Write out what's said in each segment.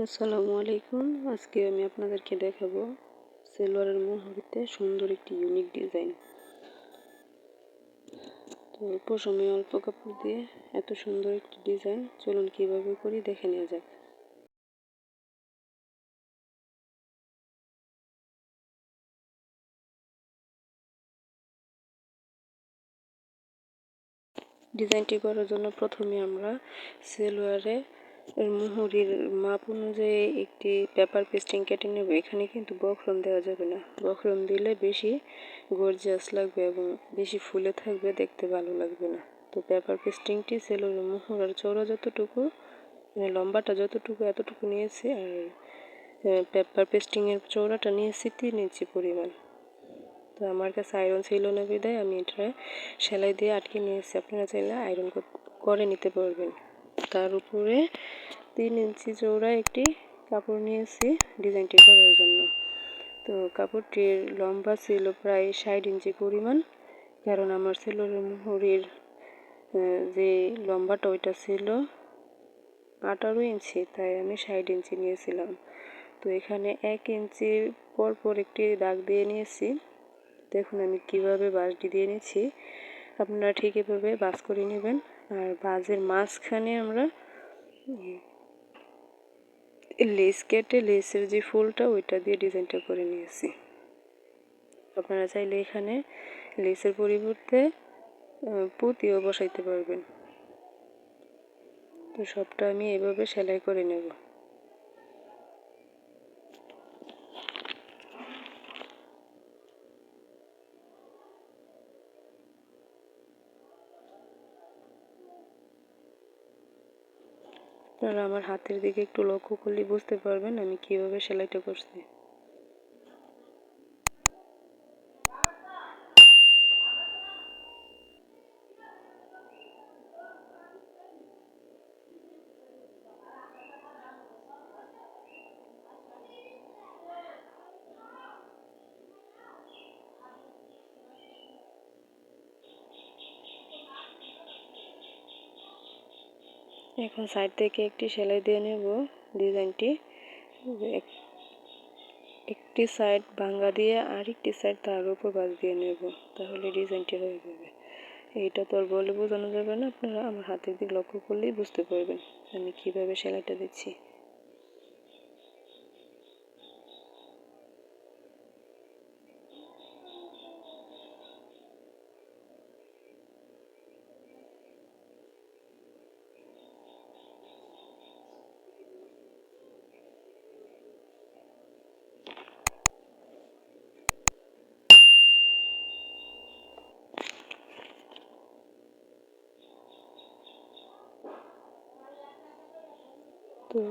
আসসালামু আলাইকুম। আজকে আমি আপনাদেরকে দেখাবো সেলোয়ারের মোহরিতে সুন্দর একটি ইউনিক ডিজাইন। তো প্রথমে অল্প কাপড় দিয়ে এত সুন্দর একটি ডিজাইন, চলুন কিভাবে করি দেখে নেওয়া যাক। ডিজাইনটি করার জন্য প্রথমে আমরা সেলোয়ারে মোহরির মাপ অনুযায়ী একটি পেপার পেস্টিং কেটে নেব। এখানে কিন্তু বক্রম দেওয়া যাবে না, বক্রম দিলে বেশি গর্জিয়াস লাগবে এবং বেশি ফুলে থাকবে, দেখতে ভালো লাগবে না। তো পেপার পেস্টিংটি সেলোয়ারের মোহরের চওড়া যতটুকু, মানে লম্বাটা যতটুকু এতটুকু নিয়েছি, আর পেপার পেস্টিংয়ের চওড়াটা নিয়েছি 3 ইঞ্চি পরিমাণ। তো আমার কাছে আয়রন ছিল না বিধায় আমি এটা সেলাই দিয়ে আটকে নিয়েছি। আপনারা চাইলে আয়রন করে নিতে পারবেন। তার উপরে 3 ইঞ্চি চওড়া একটি কাপড় নিয়েছি ডিজাইনটি করার জন্য। তো কাপড়টির লম্বা ছিল প্রায় 60 ইঞ্চি পরিমাণ, কারণ আমার সেলোয়ারের মোহরির যে লম্বাটা ওইটা ছিল 18 ইঞ্চি, তাই আমি 60 ইঞ্চি নিয়েছিলাম। তো এখানে 1 ইঞ্চি পর একটি দাগ দিয়ে নিয়েছি। দেখুন আমি কিভাবে বাঁশটি দিয়ে নিচ্ছি, আপনারা ঠিক এভাবে বাঁশ করে নেবেন। আর বাঁশের মাঝখানে আমরা লেস কেটে লেসের যে ফুলটা ওইটা দিয়ে ডিজাইনটা করে নিয়েছি। আপনারা চাইলে এখানে লেসের পরিবর্তে পুঁতিও বসাইতে পারবেন। তো সবটা আমি এভাবে সেলাই করে নেব। আপনারা আমার হাতের দিকে একটু লক্ষ্য করলে বুঝতে পারবেন আমি কিভাবে সেলাইটা করছি। এখন সাইড থেকে একটি সেলাই দিয়ে নেব। ডিজাইনটি একটি সাইড ভাঙ্গা দিয়ে আরেকটি সাইড তার উপর বাঁশ দিয়ে নেব, তাহলে ডিজাইনটি হয়ে যাবে। এইটা তো আর বলে বোঝানো যাবে না, আপনারা আমার হাতের দিকে লক্ষ্য করলেই বুঝতে পারবেন আমি কিভাবে সেলাইটা দিচ্ছি। তো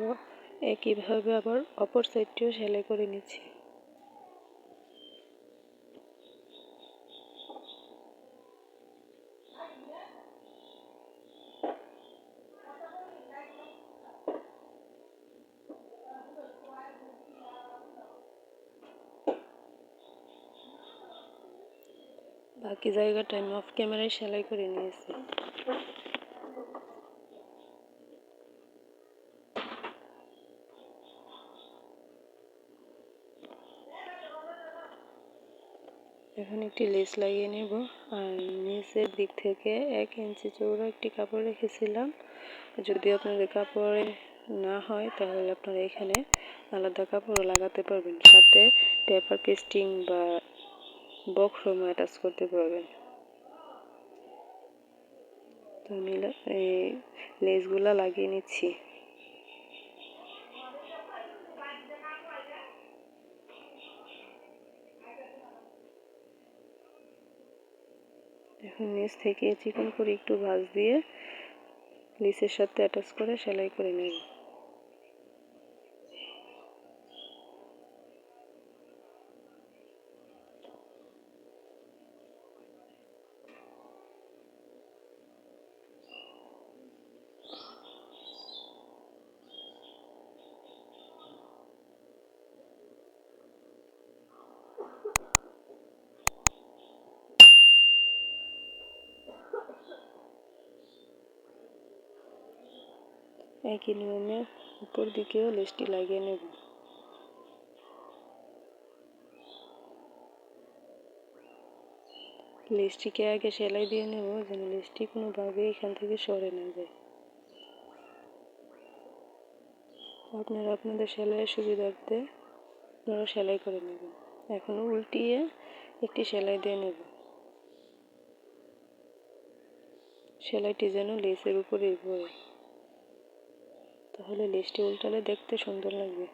একইভাবে আবার অপর সাইডটিও সেলাই করে নিচ্ছি। বাকি জায়গাটা আমি অফ ক্যামেরায় সেলাই করে নিয়েছি। এখন একটি লেস লাগিয়ে নেব। আর নিচের দিক থেকে 1 ইঞ্চি চওড়া একটি কাপড় রেখেছিলাম। যদি আপনাদের কাপড়ে না হয় তাহলে আপনারা এখানে আলাদা কাপড়ও লাগাতে পারবেন, সাথে পেপার পেস্টিং বা বক্রম অ্যাটাচ করতে পারবেন। তো আমি এই লেসগুলা লাগিয়ে নিচ্ছি। এখন নিচ থেকে চিকন করে একটু ভাঁজ দিয়ে লেসের সাথে অ্যাটাচ করে সেলাই করে নেব। একই নিয়মে উপর দিকেও লেসটি লাগিয়ে নেব। লেসটিকে আগে সেলাই দিয়ে নেব, যেন লেসটি কোনোভাবে এখান থেকে সরে না যায়। আপনারা আপনাদের সেলাইয়ের সুবিধার্থে আপনারা সেলাই করে নেবেন। এখন উল্টিয়ে একটি সেলাই দিয়ে নেব। সেলাইটি যেন লেসের উপরেই পড়ে, তাহলে লেসটি উল্টালে দেখতে সুন্দর লাগবে।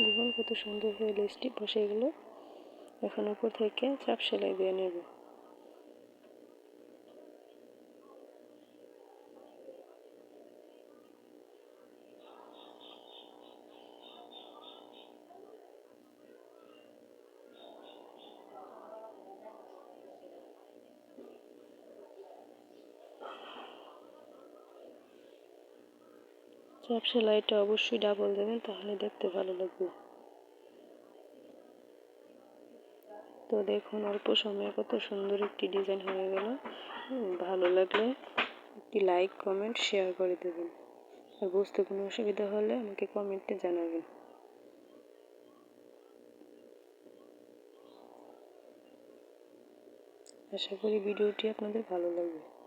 দেখুন কত সুন্দর হয়ে লেসটি বসে গেল। এখন উপর থেকে চাপ সেলাই দিয়ে নেব। চাপ সেলাইটা অবশ্যই ডাবল দেবেন, তাহলে দেখতে ভালো লাগবে। তো দেখুন অল্প সময়ে কত সুন্দর একটি ডিজাইন হয়ে গেল। ভালো লাগলে একটি লাইক, কমেন্ট, শেয়ার করে দেবেন। আর বুঝতে কোনো অসুবিধা হলে আমাকে কমেন্টে জানাবেন। আশা করি ভিডিওটি আপনাদের ভালো লাগবে।